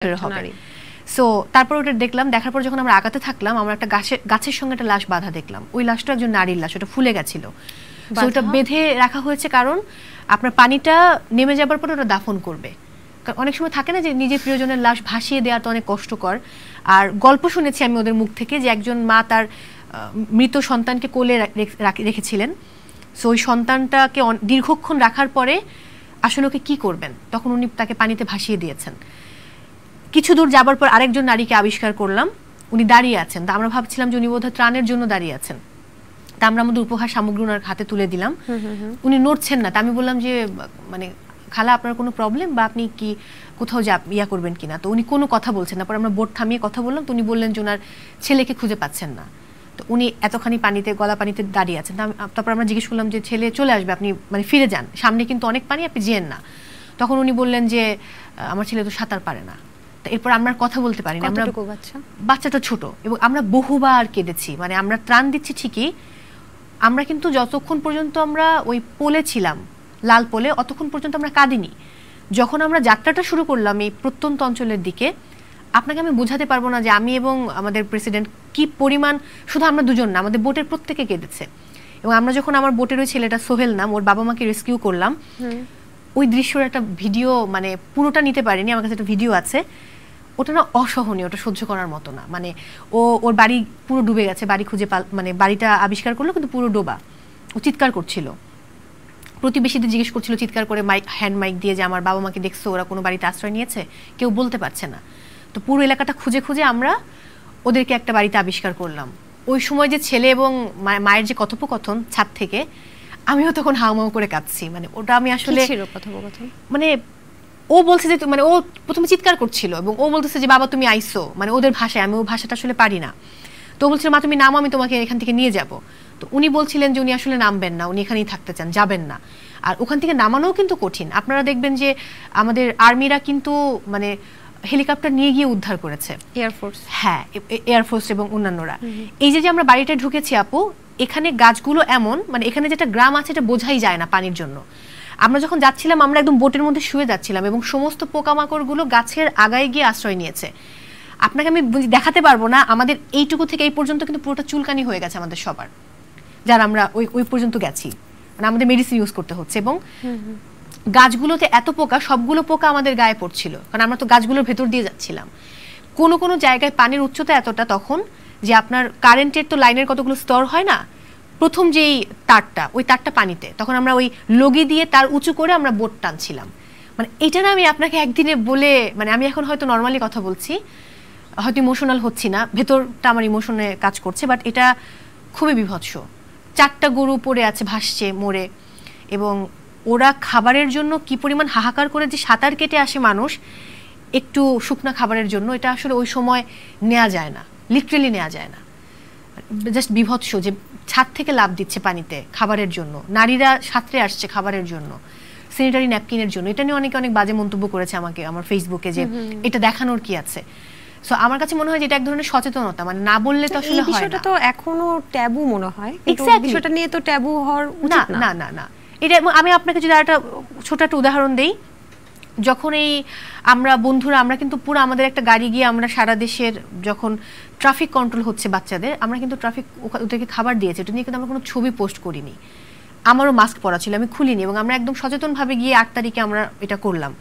হবে। সো তারপর ওটা দেখলাম, দেখার পর যখন আমরা আগাতে থাকলাম আমরা একটা গাছের সঙ্গে একটা লাশ বাঁধা দেখলাম। ওই লাশটা একজন নারীর লাশ, ওটা ফুলে গেছিল। সো ওটা বেঁধে রাখা হয়েছে কারণ আপনার পানিটা নেমে যাবার পর ওটা দাফন করবে। কারণ অনেক সময় থাকে না যে নিজের প্রিয়জনের লাশ ভাসিয়ে দেওয়া তো অনেক কষ্টকর। আর গল্প শুনেছি আমি ওদের মুখ থেকে যে একজন মা তার মৃত সন্তানকে কোলে রেখেছিলেন। সো ওই সন্তানটাকে দীর্ঘক্ষণ রাখার পরে আসলে ওকে কি করবেন, তখন উনি তাকে পানিতে ভাসিয়ে দিয়েছেন। কিছু দূর যাবার পর আরেকজন নারীকে আবিষ্কার করলাম, উনি দাঁড়িয়ে আছেন। তা আমরা ভাবছিলাম যে উনি বোধহয় ত্রাণের জন্য দাঁড়িয়ে আছেন। তা আমরা আমাদের উপহার সামগ্রী ওনার হাতে তুলে দিলাম। উনি নড়ছেন না। তা আমি বললাম যে মানে খালা আপনার কোনো প্রবলেম বা আপনি কি কোথাও ইয়া করবেন কিনা। তো উনি কোনো কথা বলছেন না। পরে আমরা বোট থামিয়ে কথা বললাম, তো উনি বললেন যে ওনার ছেলেকে খুঁজে পাচ্ছেন না। তো উনি এতখানি পানিতে, গলা পানিতে দাঁড়িয়ে আছেন। তারপর আমরা জিজ্ঞেস করলাম যে ছেলে চলে আসবে, আপনি মানে ফিরে যান, সামনে কিন্তু অনেক পানি, আপনি যেন না। তখন উনি বললেন যে আমার ছেলে তো সাঁতার পারে না। এরপর আমরা কথা বলতে পারি না। আমরা বাচ্চাটা ছোট এবং আমরা বহুবার কেঁদেছি। মানে আমরা ত্রাণ দিচ্ছি ঠিকই, আমরা কিন্তু যতক্ষণ পর্যন্ত আমরা ওই পোলে ছিলাম, লাল পোলে, অতক্ষণ পর্যন্ত আমরা কাঁদিনি। যখন আমরা যাত্রাটা শুরু করলাম এই প্রত্যন্ত অঞ্চলের দিকে, আপনাকে আমি বোঝাতে পারবো না যে আমি এবং আমাদের প্রেসিডেন্ট কি পরিমাণ, শুধু আমরা দুজন না, আমাদের বোটের প্রত্যেকে কেঁদেছে। এবং আমরা যখন আমার বোটের ওই ছেলেটা সোহেল নাম, ওর বাবা মাকে রেস্কিউ করলাম, ওই দৃশ্যের একটা ভিডিও, মানে পুরোটা নিতে পারিনি, আমার কাছে একটা ভিডিও আছে। ওটা না অসহনীয়, ওটা সহ্য করার মতো না। মানে ওর বাড়ি পুরো ডুবে গেছে, বাড়ি খুঁজে মানে বাড়িটা আবিষ্কার করলো কিন্তু পুরো ডোবা। ও চিৎকার করছিল, প্রতিবেশীদের জিজ্ঞেস করছিল চিৎকার করে, হ্যান্ড মাইক দিয়ে যে আমার বাবা মাকে দেখছো, ওরা কোনো বাড়িতে আশ্রয় নিয়েছে, কেউ বলতে পারছে না। তো পুরো এলাকাটা খুঁজে খুঁজে আমরা ওদেরকে একটা বাড়িতে আবিষ্কার করলাম। ওই সময় যে ছেলে এবং মায়ের যে কথোপকথন ছাদ থেকে, আমিও তখন হাউমাউ করে কাঁদছি। মানে ওটা আমি আসলে মানে ও বলছে যে মানে ও প্রথমে চিৎকার করছিল এবং ও বলতেছে যে বাবা তুমি আইসো, মানে ওদের ভাষায়, আমি ও ভাষাটা আসলে পারি না। তো বলছিল মা তুমি নামো, আমি তোমাকে এখান থেকে নিয়ে যাব। তো উনি বলছিলেন যে উনি আসলে নামবেন না, উনি এখানেই থাকতে চান, যাবেন না। আর ওখান থেকে নামানোও কিন্তু কঠিন। আপনারা দেখবেন যে আমাদের আর্মিরা কিন্তু মানে হেলিকপ্টার নিয়ে গিয়ে উদ্ধার করেছে, এয়ারফোর্স, হ্যাঁ এয়ারফোর্স এবং অন্যান্যরা। এই যে আমরা বাড়িটা ঢুকেছি আপু, এখানে গাছগুলো এমন, মানে এখানে যেটা গ্রাম আছে এটা বোঝাই যায় না পানির জন্য। আমরা যখন যাচ্ছিলাম আমরা একদম বোটের মধ্যে শুয়ে যাচ্ছিলাম এবং সমস্ত পোকামাকড়গুলো গাছের আগায় গিয়ে আশ্রয় নিয়েছে। আপনাকে আমি দেখাতে পারবো না, আমাদের এইটুকু থেকে এই পর্যন্ত কিন্তু পুরোটা চুলকানি হয়ে গেছে আমাদের সবার, যারা আমরা ওই পর্যন্ত গেছি। মানে আমাদের মেডিসিন ইউজ করতে হচ্ছে। এবং গাছগুলোতে এত পোকা, সবগুলো পোকা আমাদের গায়ে পড়ছিল, কারণ আমরা তো গাছগুলোর ভেতর দিয়ে যাচ্ছিলাম। কোনো কোনো জায়গায় পানির উচ্চতা এতটা তখন যে আপনার কারেন্টের তো লাইনের কতগুলো স্তর হয় না, প্রথম যেই তারটা, ওই তারটা পানিতে, তখন আমরা ওই লগি দিয়ে তার উঁচু করে আমরা বোট টানছিলাম। মানে এটা না আমি আপনাকে একদিনে বলে, মানে আমি এখন হয়তো নর্মালি কথা বলছি, হয়তো ইমোশনাল হচ্ছি না, ভেতরটা আমার ইমোশনে কাজ করছে, বাট এটা খুবই বিভৎস। 4টা গরু পড়ে আছে, ভাসছে মরে, এবং ওরা খাবারের জন্য কি পরিমাণ হাহাকার করে যে সাঁতার কেটে আসে মানুষ একটু শুকনা খাবারের জন্য, এটা আসলে ওই সময় নেওয়া যায় না, লিটারেলি নেওয়া যায় না। জাস্ট বিভৎস যে ছাদ থেকে লাফ দিচ্ছে পানিতে খাবারের জন্য, নারীরা সাঁতরে আসছে খাবারের জন্য, স্যানিটারি ন্যাপকিনের জন্য। এটা নিয়ে অনেকে অনেক বাজে মন্তব্য করেছে আমাকে আমার ফেসবুকে যে এটা দেখানোর কি আছে। সো আমার কাছে মনে হয় যে এটা এক ধরনের সচেতনতা, মানে না বললে তো আসলে হয় না। বিষয়টা তো এখনো ট্যাবু মনে হয়, কিন্তু বিষয়টা নিয়ে তো ট্যাবু হওয়ার উচিত না। না না না, এটা আমি আপনাকে যদি একটা ছোট একটা উদাহরণ দেই, যখন এই আমরা বন্ধুরা, আমরা কিন্তু পুরো আমাদের একটা গাড়ি গিয়ে আমরা সারা দেশের যখন ট্রাফিক কন্ট্রোল হচ্ছে বাচ্চাদের, আমরা কিন্তু ওদেরকে খাবার দিয়েছি। এটা নিয়ে কিন্তু আমরা কোনো ছবি পোস্ট করিনি, আমারও মাস্ক পরা ছিল, আমি খুলিনি, এবং আমরা একদম সচেতনভাবে গিয়ে 8 তারিখে আমরা এটা করলাম।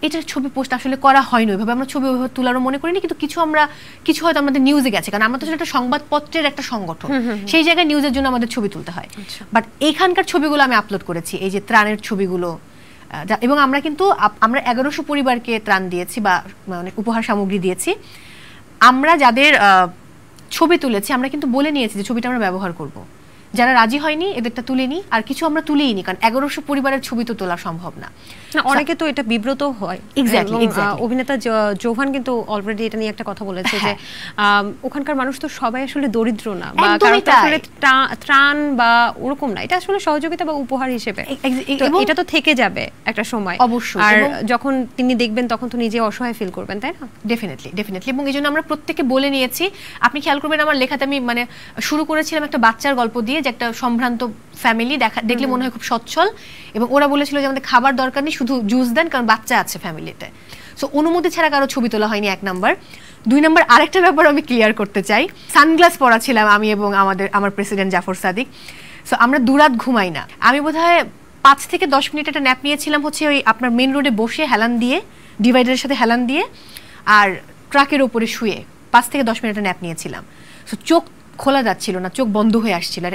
এটার ছবি পোস্ট আসলে করা হয়নি ওইভাবে, আমরা ছবি ওইভাবে তোলারও মনে করিনি, কিন্তু কিছু হয়তো আমাদের নিউজে গেছে, কারণ আমরা তো একটা সংবাদপত্রের একটা সংগঠন, সেই জায়গায় নিউজের জন্য আমাদের ছবি তুলতে হয়। বাট এইখানকার ছবিগুলো আমি আপলোড করেছি, এই যে ত্রাণের ছবিগুলো। এবং আমরা কিন্তু আমরা 1100 পরিবারকে ত্রাণ দিয়েছি বা মানে উপহার সামগ্রী দিয়েছি। আমরা যাদের ছবি তুলেছি আমরা কিন্তু বলে নিয়েছি যে ছবিটা আমরা ব্যবহার করব। যারা রাজি হয়নি এদেরটা তুলিনি, আর কিছু আমরা তুলিনি, কারণ 1100 পরিবারের ছবি তো তোলা সম্ভব না। অনেকে তো এটা বিব্রত হয়। অভিনেতা জোভান কিন্তু অলরেডি এটা নিয়ে একটা কথা বলেছে যে ওখানকার মানুষ তো সবাই আসলে দরিদ্র না, বা কারো আসলে ত্রাণ বা ওরকম না, এটা আসলে সহযোগিতা বা উপহার হিসেবে, এটা তো থেকে যাবে একটা সময় অবশ্যই। আর যখন তিনি দেখবেন তখন তো নিজে অসহায় ফিল করবেন, তাই না? Definitely definitely. এবং এই জন্য আমরা প্রত্যেকে বলে নিয়েছি। আপনি খেয়াল করবেন আমার লেখাতে আমি মানে শুরু করেছিলাম একটা বাচ্চার গল্প দিয়ে, যে একটা সম্ভ্রান্ত ফ্যামিলি দেখলে মনে হয় খুব সচ্ছল, এবং ওরা বলেছিল যে আমাদের খাবার দরকার নেই, শুধু জুস দেন, কারণ বাচ্চা আছে ফ্যামিলিতে। সো অনুমতি ছাড়া কারো ছবি তোলা হয়নি, 1 নাম্বার। 2 নাম্বার আরেকটা ব্যাপার আমি ক্লিয়ার করতে চাই, সানগ্লাস পরা ছিলাম আমি এবং আমার প্রেসিডেন্ট জাফর সাদিক। সো আমরা দুরাত ঘুমাই না। আমি বোধহয় 5 থেকে 10 মিনিট একটা ন্যাপ নিয়েছিলাম হচ্ছে ওই আপনার মেন রোডে বসে হেলান দিয়ে, ডিভাইডারের সাথে হেলান দিয়ে, আর ট্রাকের ওপরে শুয়ে 5 থেকে 10 মিনিট ন্যাপ নিয়েছিলাম। সো চোখ খোলা যাচ্ছিল না, চোখ বন্ধ হয়ে আসছিল। আর